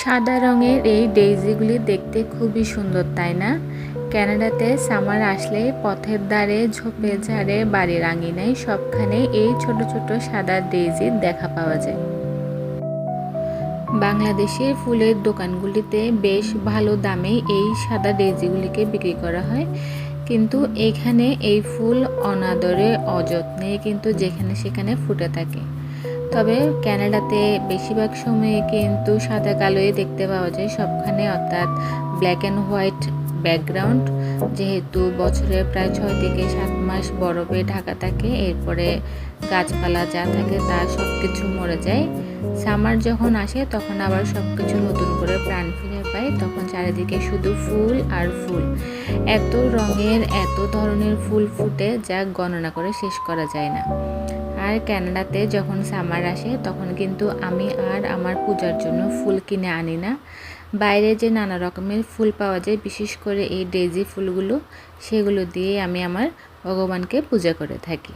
সাদা রঙের এই ডেইজিগুলি দেখতে খুবই সুন্দর, তাই না? কানাডাতে সামার আসলে পথের ধারে, ঝোপে ঝাড়ে, বাড়ির আঙিনায় সবখানে এই ছোট ছোট সাদা ডেইজির দেখা পাওয়া যায়। বাংলাদেশের ফুলের দোকানগুলিতে বেশ ভালো দামে এই সাদা ডেইজিগুলিকে বিক্রি করা হয়, কিন্তু এখানে এই ফুল অনাদরে অযত্নে কিন্তু যেখানে সেখানে ফুটে থাকে। তবে কানাডাতে বেশিরভাগ সময়ে কিন্তু সাদা কালোই দেখতে পাওয়া যায় সবখানে, অর্থাৎ ব্ল্যাক অ্যান্ড হোয়াইট ব্যাকগ্রাউন্ড। যেহেতু বছরে প্রায় 6 থেকে 7 মাস বরফে ঢাকা থাকে, এরপরে গাছপালা যা থাকে তা সব কিছু মরে যায়। সামার যখন আসে তখন আবার সব কিছু নতুন করে প্রাণ ফিরে পায়, তখন চারিদিকে শুধু ফুল আর ফুল। এত রঙের এত ধরনের ফুল ফুটে যা গণনা করে শেষ করা যায় না। আর কানাডাতে যখন সামার আসে তখন কিন্তু আমি আর আমার পূজার জন্য ফুল কিনে আনি না। বাইরে যে নানা রকমের ফুল পাওয়া যায়, বিশেষ করে এই ডেইজি ফুলগুলো, সেগুলো দিয়ে আমি আমার ভগবানকে পূজা করে থাকি।